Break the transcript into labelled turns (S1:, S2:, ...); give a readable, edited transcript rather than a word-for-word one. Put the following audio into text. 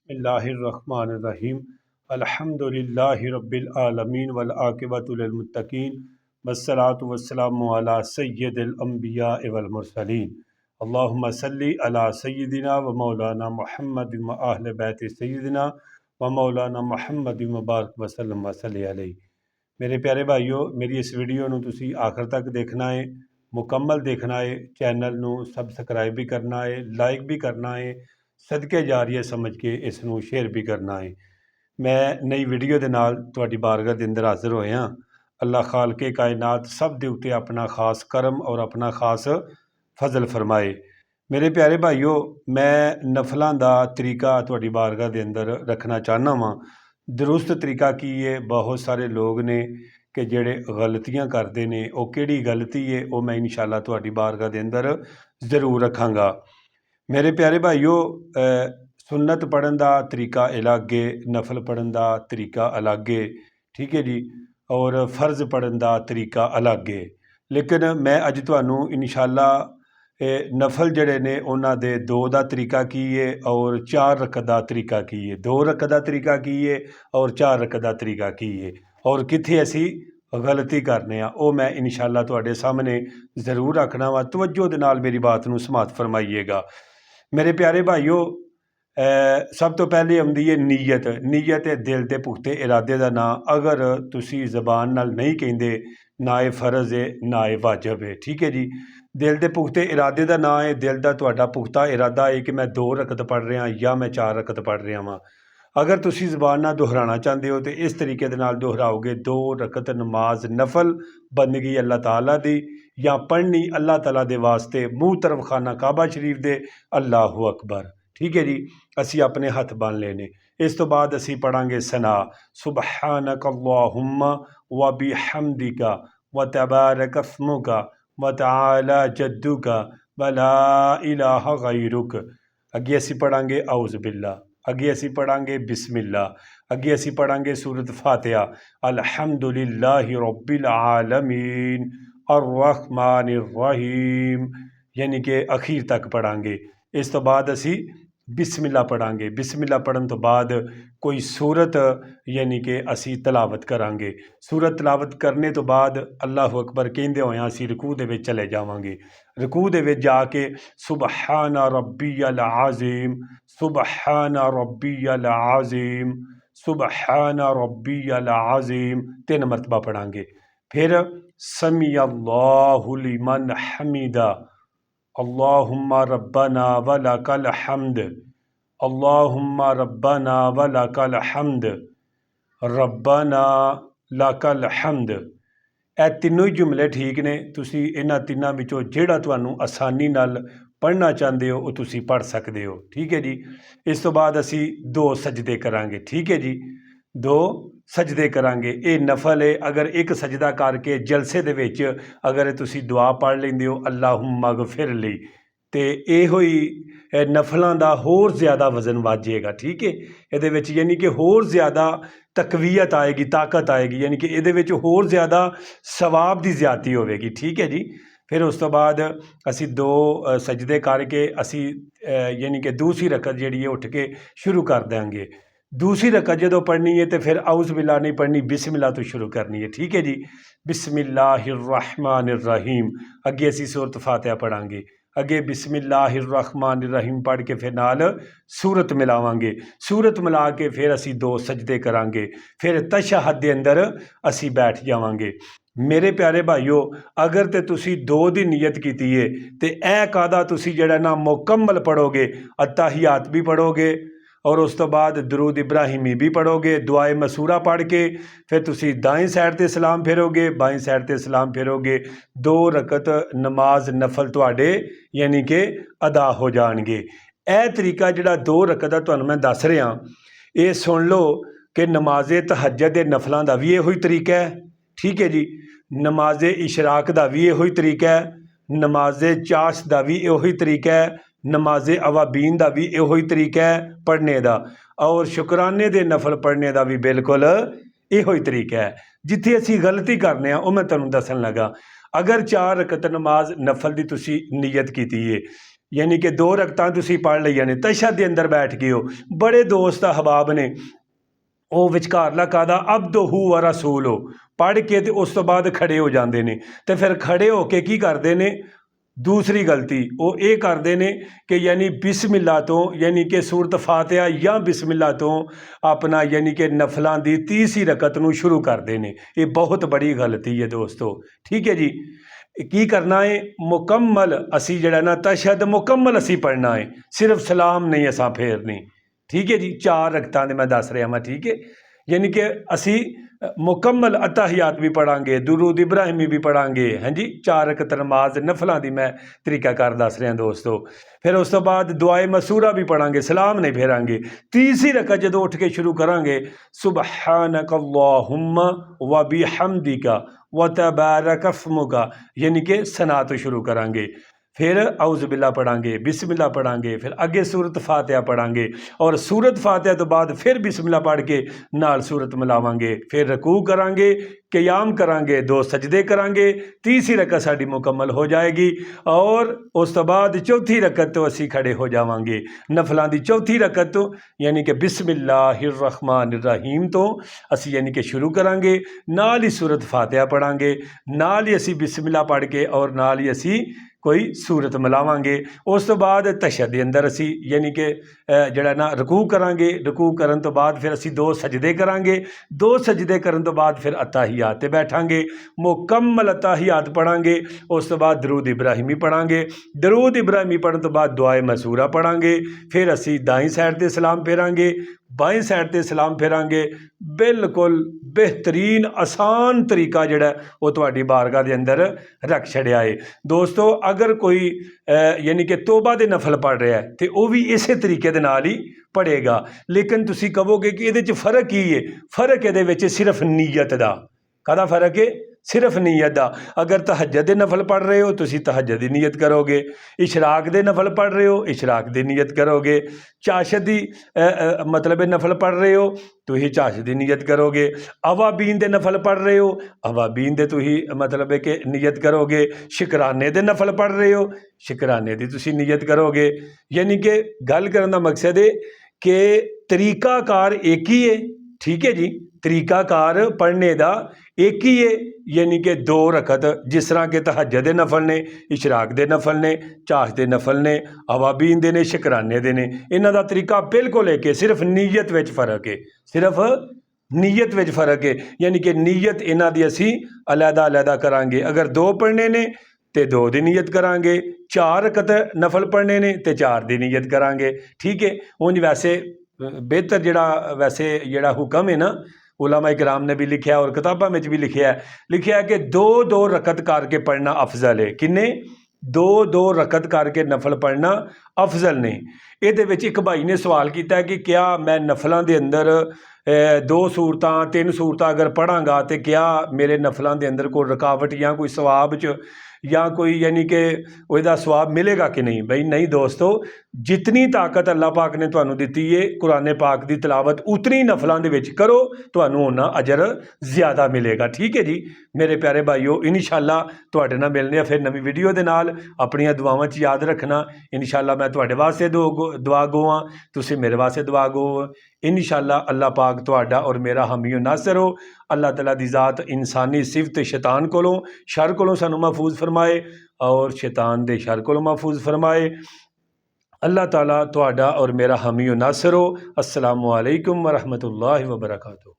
S1: बिस्मिल्लाहिर्रहमानिर्रहीम अल्हम्दुलिल्लाहि रब्बिल आलमीन वल आक़िबतु लिल मुत्तक़ीन वस्सलातु वस्सलामु अला सय्यिदिल अंबिया वल मुरसलीन अल्लाहुम्मा सल्लि अला सय्यिदिना व मौलाना मुहम्मद व अहले बैत सय्यिदिना व मौलाना मुहम्मद व बारक वसल्लम वसल्लि अलैहि। मेरे प्यारे भाईओ, मेरी इस वीडियो ਨੂੰ ਤੁਸੀਂ आखिर तक देखना है, मुकम्मल देखना है। चैनल ਨੂੰ सबसक्राइब भी करना है, लाइक भी करना है, सदके जारीए समझ के इसनों शेयर भी करना है। मैं नई वीडियो के नाल तुहाडी बारगाह के अंदर हाजिर होया। अल्लाह खालके कायनात सब के उत्ते अपना खास करम और अपना खास फजल फरमाए। मेरे प्यारे भाईओ, मैं नफलों का तरीका तुहाडी बारगाह के अंदर रखना चाहना वा। दुरुस्त तरीका की है, बहुत सारे लोग ने कि जेड़े गलतियां करते हैं, वो किहड़ी गलती है वो मैं इंशाअल्लाह तुहाडी बारगाह के अंदर जरूर रखांगा। मेरे प्यारे भाईओ, सुन्नत पढ़न का तरीका अलग है, नफल पढ़न का तरीका अलग है, ठीक है जी, और फर्ज पढ़न का तरीका अलग है। लेकिन मैं अज तुहानू इंशाअल्लाह नफल जड़े ने उन्हां दे दो का तरीका की है और 4 रकत का तरीका की है, 2 रकत का तरीका की है और 4 रकत का तरीका की है, और कित्थे असी गलती करने वो मैं इंशाअल्लाह तुहाडे सामने जरूर रखना वा। तवज्जो दे नाल मेरी बात नू समात फरमाइएगा। मेरे प्यारे भाईओ, सब तो पहले आउंदी है नीयत। नीयत है दिल के पुख्ते इरादे का नाम। अगर तुसी जबान नाल नहीं कहिंदे, ना ये फर्ज है ना ये वाजब है, ठीक है जी। दिल के पुख्ते इरादे का नाम है, दिल का तुहाडा पुख्ता इरादा है कि मैं 2 रकत पढ़ रहा या मैं 4 रकत पढ़ रहा वां। अगर तुसी जबान नाल दोहराना चाहते हो तो इस तरीके दे नाल दोहराओगे, 2 रकत नमाज नफल बंदगी अल्लाह ताला दी या पढ़नी अल्लाह ताला दे वास्ते, मुँह तरफ खाना काबा शरीफ दे, अल्लाहु अकबर, ठीक है जी। असी अपने हथ बन लेने। इस तो बाद असी पढ़ांगे सना, सुबहानक अल्लाहुम्मा व बिहम्दिका व तबारक अस्मुका व तआला जद्दुका व ला इलाहा गैरुक। अगे असी पढ़ांगे औज़ बिल्ला, अगे असी पढ़ांगे बिस्मिल्ला, अगे असी पढ़ांगे सूरत फातिहा, अल्हम्दुलिल्लाहि रब्बिल आलमीन अर्रहमानिर रहीम, यानी कि अखीर तक पढ़ांगे। इस तो बाद असी बिस्मिल्ला पढ़ांगे। बिस्मिल्ला पढ़न तो बाद कोई सूरत यानी कि असी तलावत करांगे। सूरत तलावत करने तो बाद अल्लाहु अकबर कहते हुए असी रकू दे विच चले जावांगे। रकू दे विच जाके सुबहाना रब्बियल आज़ीम, सुबहाना रब्बियल आज़ीम, सुबहाना रब्बियल आज़ीम 3 मरतबा पढ़ांगे। फिर समी अल्लाहु लिमन हमीदा, अल्लाहुम्मा रब्बना वलकल हम्द, अल्लाहुम्मा रब्बना वलकल हम्द, रब्बना लकल हम्द। ਇਹ तीनों ही जुमले ठीक ने। तुसी इन्हां तिन्नां विचों जिहड़ा तुहानूं आसानी नाल पढ़ना चाहते हो वो तुसी पढ़ सकते हो, ठीक है जी। इस तो बाद असी 2 सजदे करांगे, ठीक है जी, 2 सजदे करांगे। ये नफल है। अगर एक सजदा करके जलसे दे विच अगर तुसी दुआ पढ़ लेंदे हो अल्लाहुम्मा गफिर ली, तो इहो ही नफलों का होर ज़्यादा वजन वध जाएगा, ठीक है। ये यानी कि होर ज़्यादा तकवीयत आएगी, ताकत आएगी, यानी कि ये होर ज़्यादा सवाब की ज्यादती होगी, ठीक है जी। फिर उस तो बाद असी 2 सजदे करके असी यानी कि दूसरी रकत जी है उठ के शुरू कर देंगे। दूसरी रकत जो पढ़नी है तो फिर औज़ बिल्ला नहीं पढ़नी, बिस्मिल्लाह तो शुरू करनी है, ठीक है जी। बिस्मिल्लाहिर्रहमानिर्रहीम। अगे असी सूरत फातिहा पढ़ांगे। अगे बिस्मिल्लाहिर्रहमानिर्रहीम पढ़ के फिर नाल सूरत मिलावांगे। सूरत मिला के फिर असी 2 सजदे करांगे। फिर तशहद दे अंदर असी बैठ जावांगे। मेरे प्यारे भाईओ, अगर तो तुसी 2 की नीयत की है तो यह कादा तुसी जिहड़ा ना मुकम्मल पढ़ोगे, अत्ताहियात भी पढ़ोगे और उस तो बाद दरूद इब्राहिमी भी पढ़ोगे। दुआए मसूरा पढ़ के फिर तुसी दाएं साइड ते सलाम फेरोगे, बाएं साइड ते सलाम फेरोगे। 2 रकत नमाज नफल तुहाडे यानी कि अदा हो जाएंगे। यह तरीका जिहड़ा 2 रकत तुहानूं मैं दस रहा, ये सुन लो कि नमाजे तहज्जुद दे नफलों का भी इहो तरीका है, ठीक है जी। नमाजे इशराक का भी इहो तरीका है, नमाजे चाश का भी इहो तरीका है, नमाजे अवाबीन का भी इहो तरीका है पढ़ने का, और शुकराने के नफल पढ़ने का भी बिल्कुल इहो तरीका है। जिथे असी गलती करने वो मैं तुहानूं दसन लगा। अगर 4 रकत नमाज नफल की तुसी नीयत की है यानी कि 2 रकतां तुसीं पढ़ लईआं ने, तशहद के अंदर बैठ गए हो, बड़े दोस्त अहबाब ने वो विचकारला कादा अब्दुहू व रसूलु पढ़ के तो उस तो बाद खड़े हो जाते हैं। तो फिर खड़े होके की करते हैं, दूसरी गलती वो ये करते हैं कि यानी बिस्मिल्लाह तो यानी कि सूरत फातिहा या बिस्मिल्लाह तो अपना यानी कि नफलों की तीसरी रकत नूं शुरू करते हैं। ये बहुत बड़ी गलती है दोस्तों, ठीक है जी। की करना है, मुकम्मल असी जड़ा ना तशहद मुकम्मल असी पढ़ना है, सिर्फ सलाम नहीं असा फेरनी, ठीक है जी। 4 रकतां दे मैं दस रहा मैं, ठीक है। यानी कि असी मुकम्मल अताहियात भी पढ़ांगे, दुरूद इब्राहिमी भी पढ़ांगे, हाँ जी। 4 रकत नमाज नफलों की मैं तरीकाकार दस रहा दोस्तों। फिर उस तो बाद दुआए मसूरा भी पढ़ांगे, सलाम नहीं फेरांगे। तीसरी रकत जो उठ के शुरू करांगे, सुबहानक अल्लाहुम्मा व बिहम्दिका व तबारक अस्मुका, यानी कि सना तो शुरू करांगे। फिर औज़ बिल्ला पढ़ांगे, बिस्मिल्लाह पढ़ांगे, फिर अगे सूरत फातिहा पढ़ांगे और सूरत फातिहा तो बाद फिर बिस्मिल्लाह पढ़ के नाल सूरत मिलावांगे। फिर रकू करांगे, क़याम करांगे, 2 सजदे करांगे, तीसरी रकत साड़ी मुकम्मल हो जाएगी और उस तो बाद चौथी रकत तो असी खड़े हो जावांगे। नफलों की चौथी रकत तो यानी कि बिस्मिल्लाहिर्रहमानिर्रहीम तो असी यानी कि शुरू करांगे, नाल ही सूरत फातिहा पढ़ांगे, नाल ही असी बिस्मिल्लाह पढ़ के और नाल ही असी कोई सूरत मिलावांगे। उस तो बाद तशहद के अंदर असी यानी कि जड़ा ना रकू करांगे, रकू करन तो बाद फिर असी 2 सजदे करांगे, 2 सजदे करन तो बाद फिर अताहियात ते बैठांगे, मुकम्मल अताहियात पढ़ांगे। उस तो बाद दरूद इब्राहिमी पढ़ांगे, दरूद इब्राहिमी पढ़न तो बाद दुआए मसूरा पढ़ांगे। फिर असी दाई साइड ते सलाम फेरांगे, बाई साइड ते सलाम फेरांगे। बिल्कुल बेहतरीन आसान तरीका जिहड़ा वो तुहाडी बारगाह दे अंदर रख छड़िया है दोस्तों। अगर कोई यानी कि तौबा दे नफल पढ़ रहा है तो वह भी इसे तरीके दे नाल ही पढ़ेगा। लेकिन तुसी कहोगे कि इहदे च फर्क की है? फर्क इहदे विच सिर्फ नीयत दा। काहदा फर्क है? सिर्फ नीयत दा। अगर तहज्जुद दे नफल पढ़ रहे हो तुसी तहज्जुद दी नीयत करोगे, इशराक दे नफल पढ़ रहे हो इशराक दी नीयत करोगे, चाशत दी मतलब नफल पढ़ रहे हो तुही चाशत दी नीयत करोगे, अवाबीन दे नफल पढ़ रहे हो अवाबीन दे तुही मतलब है कि नीयत करोगे, शुकराने दे नफल पढ़ रहे हो शुकराने दी तुसी नीयत करोगे। यानी कि गल करन दा मकसद है कि तरीकाकार एक ही है, ठीक है जी। तरीकाकार पढ़ने का एक ही है, यानी कि 2 रकत जिस तरह के तहज्जुद दे नफल ने, इशराक दे नफल ने, चाश दे नफल ने, अवाबीन दे ने, शुकराने दे ने, इन्हां दा तरीका बिल्कुल एक है, सिर्फ नीयत विच फर्क है, सिर्फ नीयत विच फर्क है। यानी कि नीयत इन्हां दी असी अलहदा अलहदा करांगे। अगर 2 पढ़ने ने तो 2 दी नीयत करांगे, 4 रकत नफल पढ़ने ने तो 4 दी नीयत करांगे, ठीक है। उंज वैसे बेहतर जिहड़ा वैसे जिहड़ा हुक्म है ना, उलमा इकराम ने भी लिखा और किताबों में भी लिखा है कि 2-2 रकत करके पढ़ना अफजल है। किन्ने? 2-2 रकत करके नफल पढ़ना अफजल ने। ये एक भाई ने सवाल किया कि क्या मैं नफलों के अंदर 2 सूरतां 3 सूरतां अगर पढ़ांगा तो क्या मेरे नफलों के अंदर कोई रुकावट या कोई सवाब च या कोई यानी कि उसका सवाब मिलेगा कि नहीं? भाई नहीं दोस्तों, जितनी ताकत अल्लाह पाक ने तुहानू दी है कुरान पाक की तिलावत उतनी नफलों के विच करो, तुहानू उन्ना अजर ज़्यादा मिलेगा, ठीक है जी। मेरे प्यारे भाईओ इंशाअल्लाह तुहाडे नाल मिलने फिर नवी वीडियो दे नाल। अपनियां दुआवां च याद रखना। इंशाअल्लाह मैं तुहाडे वास्ते दुआ गो हाँ, तुसीं मेरे वास्ते दुआ गो। इंशाअल्लाह अल्लाह पाक तुहाडा और मेरा हामी नासर हो। अल्लाह तआला दी ज़ात इंसानी सिफत शैतान कोलों शर कोलों सानू महफूज फरमाए और शैतान दे शर कोलों महफूज फरमाए। अल्लाह ताला तुहाडा और मेरा हामी नासर हो। अस्सलामु अलैकुम व रहमतुल्लाहि व बरकातुहू।